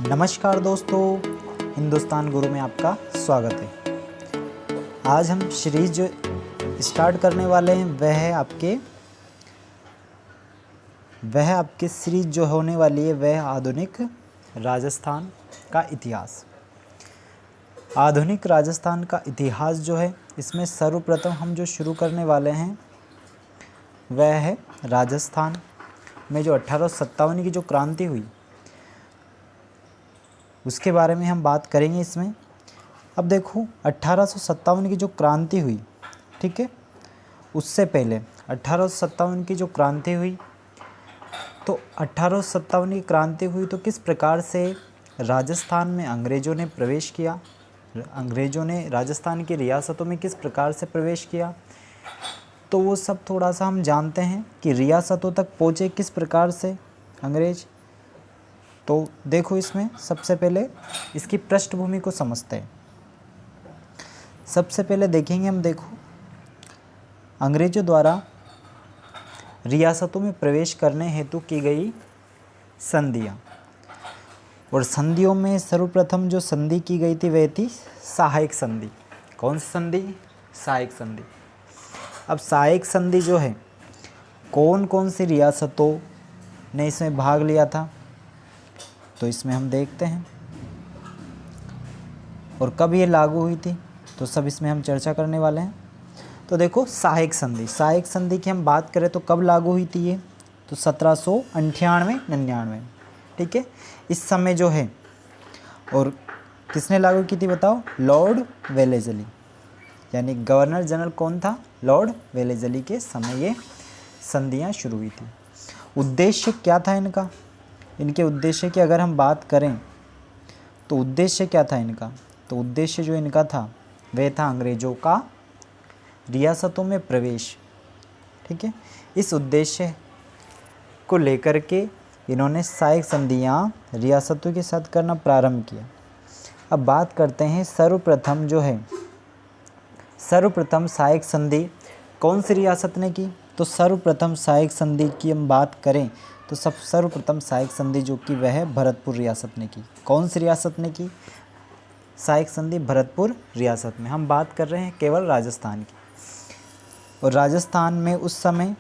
नमस्कार दोस्तों, हिंदुस्तान गुरु में आपका स्वागत है। आज हम सीरीज जो स्टार्ट करने वाले हैं वह आपके सीरीज जो होने वाली है वह आधुनिक राजस्थान का इतिहास। आधुनिक राजस्थान का इतिहास जो है, इसमें सर्वप्रथम हम जो शुरू करने वाले हैं वह है राजस्थान में जो 1857 की जो क्रांति हुई उसके बारे में हम बात करेंगे इसमें। अब देखो 1857 की जो क्रांति हुई, ठीक है, उससे पहले 1857 की जो क्रांति हुई, तो 1857 की क्रांति हुई तो किस प्रकार से राजस्थान में अंग्रेज़ों ने प्रवेश किया, अंग्रेज़ों ने राजस्थान की रियासतों में किस प्रकार से प्रवेश किया, तो वो सब थोड़ा सा हम जानते हैं कि रियासतों तक पहुँचे किस प्रकार से अंग्रेज़। तो देखो इसमें सबसे पहले इसकी पृष्ठभूमि को समझते हैं। सबसे पहले देखेंगे हम, देखो अंग्रेज़ों द्वारा रियासतों में प्रवेश करने हेतु की गई संधियाँ, और संधियों में सर्वप्रथम जो संधि की गई थी वह थी सहायक संधि। कौन सी संधि? सहायक संधि। अब सहायक संधि जो है, कौन कौन सी रियासतों ने इसमें भाग लिया था, तो इसमें हम देखते हैं, और कब ये लागू हुई थी, तो सब इसमें हम चर्चा करने वाले हैं। तो देखो सहायक संधि की हम बात करें तो कब लागू हुई थी ये, तो 1798-99, ठीक है, इस समय जो है। और किसने लागू की थी बताओ? लॉर्ड वेलेस्ली, यानी गवर्नर जनरल कौन था? लॉर्ड वेलेस्ली के समय ये संधियाँ शुरू हुई थी। उद्देश्य क्या था इनका? इनके उद्देश्य की अगर हम बात करें तो उद्देश्य क्या था इनका, तो उद्देश्य जो इनका था वह था अंग्रेज़ों का रियासतों में प्रवेश, ठीक है। इस उद्देश्य को लेकर के इन्होंने सहायक संधियाँ रियासतों के साथ करना प्रारंभ किया। अब बात करते हैं सर्वप्रथम सहायक संधि कौन सी रियासत ने की, तो सर्वप्रथम सहायक संधि की हम बात करें तो सर्वप्रथम सहायक संधि जो कि वह भरतपुर रियासत ने की। कौन सी रियासत ने की सहायक संधि? भरतपुर रियासत में। हम बात कर रहे हैं केवल राजस्थान की, और राजस्थान में उस समय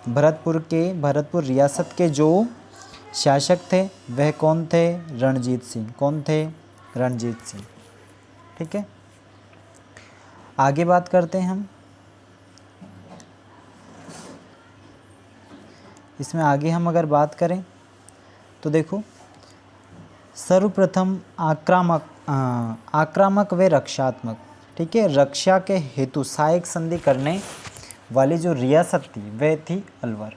भरतपुर रियासत के जो शासक थे वह कौन थे? रणजीत सिंह। कौन थे? रणजीत सिंह, ठीक है। आगे बात करते हैं हम, इसमें आगे हम अगर बात करें तो देखो सर्वप्रथम आक्रामक व रक्षात्मक, ठीक है, रक्षा के हेतु सहायक संधि करने वाली जो रियासत थी वह थी अलवर।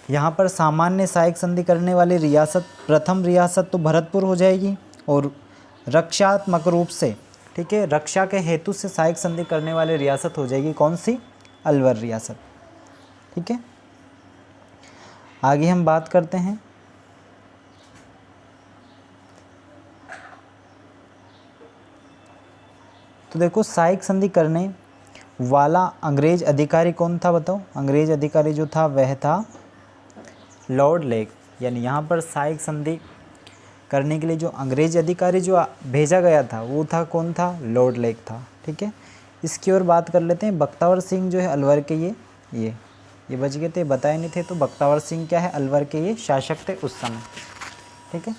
यहाँ पर सामान्य सहायक संधि करने वाली रियासत, प्रथम रियासत तो भरतपुर हो जाएगी, और रक्षात्मक रूप से, ठीक है, रक्षा के हेतु से सहायक संधि करने वाली रियासत हो जाएगी कौन सी? अलवर रियासत, ठीक है। आगे हम बात करते हैं, तो देखो सहायक संधि करने वाला अंग्रेज अधिकारी कौन था बताओ? अंग्रेज अधिकारी जो था वह था लॉर्ड लेक। यानी यहाँ पर सहायक संधि करने के लिए जो अंग्रेज अधिकारी जो भेजा गया था वो था कौन था? लॉर्ड लेक था, ठीक है। इसकी ओर बात कर लेते हैं। बख्तावर सिंह जो है अलवर के ये बच गए थे, बताए नहीं थे, तो बख्तावर सिंह क्या है? अलवर के ये शासक थे उस समय, ठीक है।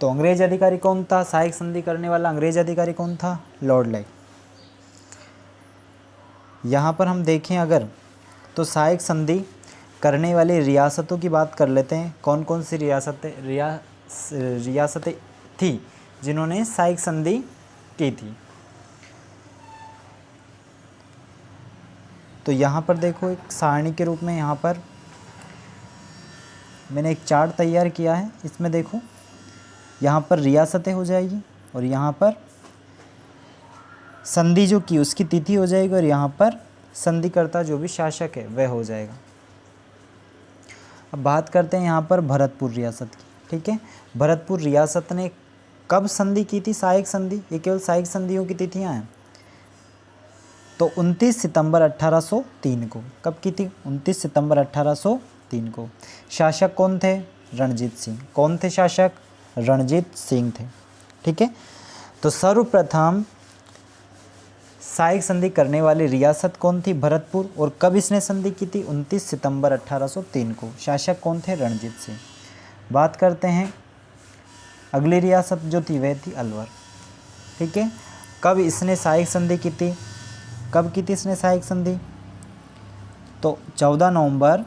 तो अंग्रेज अधिकारी कौन था? सहायक संधि करने वाला अंग्रेज अधिकारी कौन था? Lord lake. यहाँ पर हम देखें अगर, तो सहायक संधि करने वाली रियासतों की बात कर लेते हैं। कौन कौन सी रियासतें थी जिन्होंने सहायक संधि की थी? तो यहाँ पर देखो एक सारणी के रूप में यहाँ पर मैंने एक चार्ट तैयार किया है। इसमें देखो यहाँ पर रियासतें हो जाएगी, और यहाँ पर संधि जो की उसकी तिथि हो जाएगी, और यहाँ पर संधिकर्ता जो भी शासक है वह हो जाएगा। अब बात करते हैं यहाँ पर भरतपुर रियासत की, ठीक है। भरतपुर रियासत ने कब संधि की थी? सहायक संधि। ये केवल सहायक संधियों की तिथियाँ हैं। तो 29 सितंबर 1803 को। कब की थी? 29 सितंबर 1803 1803 को। शासक कौन थे? रणजीत सिंह। कौन थे शासक? रणजीत सिंह थे। ठीक है, तो सर्वप्रथम सहायक संधि करने वाली रियासत कौन थी? भरतपुर। और कब इसने संधि की थी? 29 सितंबर 1803 को। शासक कौन थे? रणजीत सिंह। बात करते हैं अगली रियासत जो थी वह थी अलवर। ठीक है, कब इसने सहायक संधि की थी? कब की थी इसने सहायक संधि? तो 14 नवंबर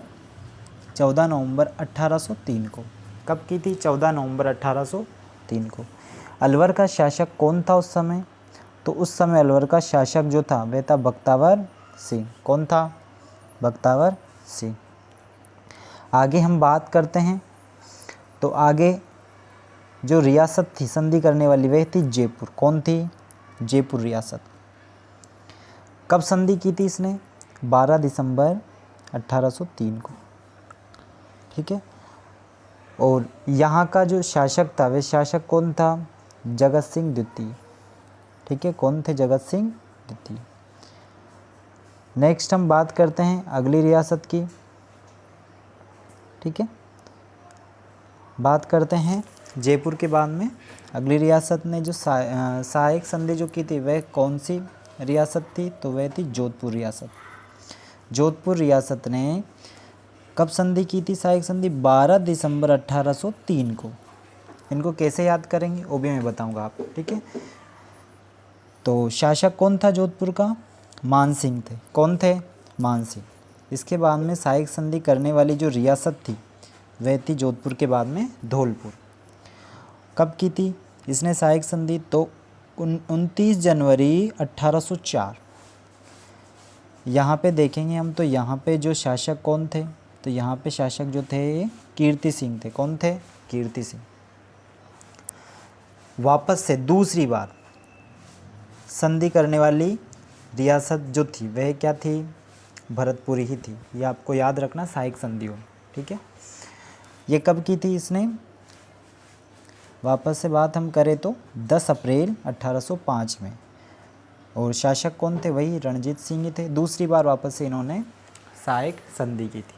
1803 को। कब की थी? 14 नवंबर 1803 को। अलवर का शासक कौन था उस समय? तो उस समय अलवर का शासक जो था वह था बख्तावर सिंह। कौन था? बख्तावर सिंह। आगे हम बात करते हैं, तो आगे जो रियासत थी संधि करने वाली वह थी जयपुर। कौन थी? जयपुर रियासत। कब संधि की थी इसने? 12 दिसंबर 1803 को। ठीक है, और यहाँ का जो शासक था वह शासक कौन था? जगत सिंह द्वितीय। ठीक है, कौन थे? जगत सिंह द्वितीय। नेक्स्ट हम बात करते हैं अगली रियासत की। ठीक है, बात करते हैं जयपुर के बाद में अगली रियासत ने जो सहायक संधि जो की थी वह कौन सी रियासत थी? तो वह थी जोधपुर रियासत। जोधपुर रियासत ने कब संधि की थी सहायक संधि? 12 दिसंबर 1803 को। इनको कैसे याद करेंगे वो भी मैं बताऊंगा आपको। ठीक है, तो शासक कौन था जोधपुर का? मान सिंह थे। कौन थे? मान सिंह। इसके बाद में सहायक संधि करने वाली जो रियासत थी वह थी जोधपुर के बाद में धौलपुर। कब की थी इसने सहायक संधि? तो 29 जनवरी 1804। यहाँ पे देखेंगे हम, तो यहाँ पे जो शासक कौन थे? तो यहाँ पे शासक जो थे कीर्ति सिंह थे। कौन थे? कीर्ति सिंह। वापस से दूसरी बार संधि करने वाली रियासत जो थी वह क्या थी? भरतपुर ही थी। ये आपको याद रखना सहायक संधियों। ठीक है, ये कब की थी इसने? वापस से बात हम करें तो 10 अप्रैल 1805 में। और शासक कौन थे? वही रणजीत सिंह ही थे। दूसरी बार वापस से इन्होंने सहायक संधि की थी।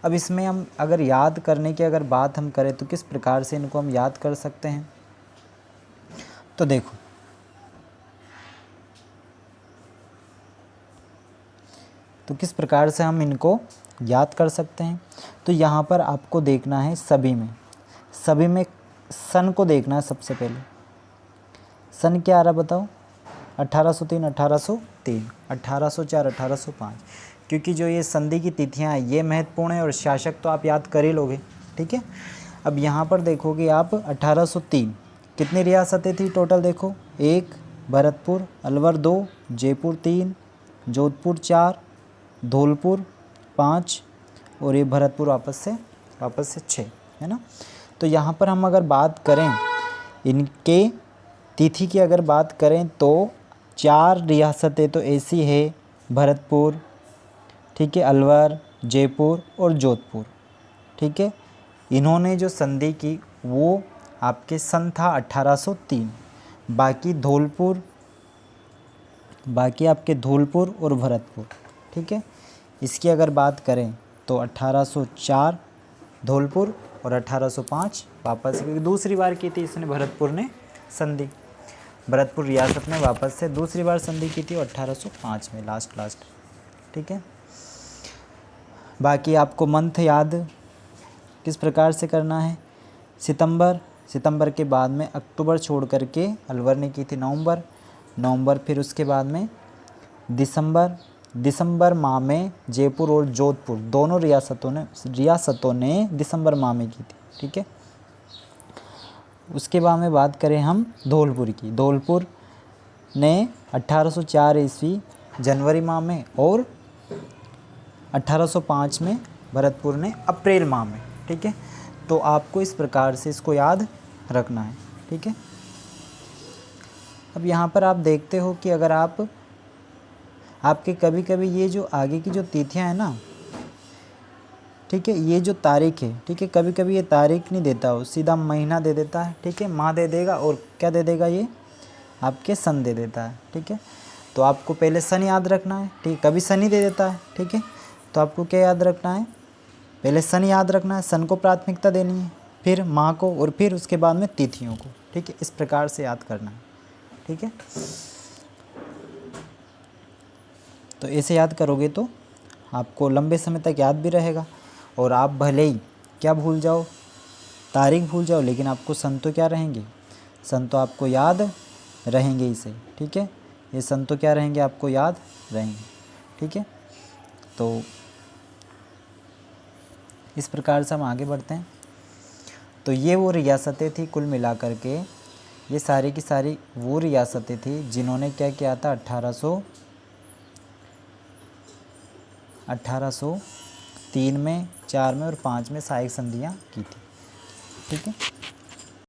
अब इसमें हम अगर याद करने की अगर बात हम करें तो किस प्रकार से इनको हम याद कर सकते हैं? तो देखो, तो किस प्रकार से हम इनको याद कर सकते हैं? तो यहाँ पर आपको देखना है सभी में सन को देखना है सबसे पहले। सन क्या आ रहा बताओ? 1803, 1803, 1804, 1805। क्योंकि जो ये संधि की तिथियाँ हैं ये महत्वपूर्ण है और शासक तो आप याद कर ही लोगे। ठीक है, अब यहाँ पर देखोगे आप 1803 कितनी रियासतें थी टोटल? देखो, 1 भरतपुर, अलवर 2, जयपुर 3, जोधपुर 4, धौलपुर 5 और ये भरतपुर वापस से 6 है ना। तो यहाँ पर हम अगर बात करें इनके तिथि की अगर बात करें तो 4 रियासतें तो ऐसी है, भरतपुर, ठीक है, अलवर, जयपुर और जोधपुर। ठीक है, इन्होंने जो संधि की वो आपके सन था 1803। बाकी आपके धौलपुर और भरतपुर। ठीक है, इसकी अगर बात करें तो 1804 धौलपुर और 1805 वापस, क्योंकि दूसरी बार की थी इसने भरतपुर ने संधि, भरतपुर रियासत ने वापस से दूसरी बार संधि की थी 1805 में लास्ट। ठीक है, बाकी आपको मंथ याद किस प्रकार से करना है? सितंबर के बाद में अक्टूबर छोड़ करके अलवर ने की थी नवंबर, फिर उसके बाद में दिसंबर माह में जयपुर और जोधपुर दोनों रियासतों ने दिसंबर माह में की थी। ठीक है, उसके बाद में बात करें हम धौलपुर की। धौलपुर ने 1804 ईस्वी जनवरी माह में और 1805 में भरतपुर ने अप्रैल माह में। ठीक है, तो आपको इस प्रकार से इसको याद रखना है। ठीक है, अब यहाँ पर आप देखते हो कि अगर आपके कभी ये जो आगे की जो तिथियाँ हैं ना, ठीक है, ये जो तारीख है, ठीक है, कभी ये तारीख नहीं देता हो, सीधा महीना दे देता है। ठीक है, माह दे देगा और क्या दे देगा, ये आपके सन दे देता है। ठीक है, तो आपको पहले सन याद रखना है। ठीक है, कभी सन ही दे देता है। ठीक है, तो आपको क्या याद रखना है? पहले सन याद रखना है, सन को प्राथमिकता देनी है, फिर माह को, और फिर उसके बाद में तिथियों को। ठीक है, इस प्रकार से याद करना है। ठीक है, तो ऐसे याद करोगे तो आपको लंबे समय तक याद भी रहेगा। और आप भले ही क्या भूल जाओ, तारीख भूल जाओ, लेकिन आपको सन तो क्या रहेंगे, सन तो आपको याद रहेंगे इसे। ठीक है, ये सन तो क्या रहेंगे, आपको याद रहेंगे। ठीक है, तो इस प्रकार से हम आगे बढ़ते हैं। तो ये वो रियासतें थी कुल मिलाकर के, ये सारी की सारी वो रियासतें थी जिन्होंने क्या किया था, 1803 में, 4 में और 5 में सहायक संधियाँ की थी। ठीक है।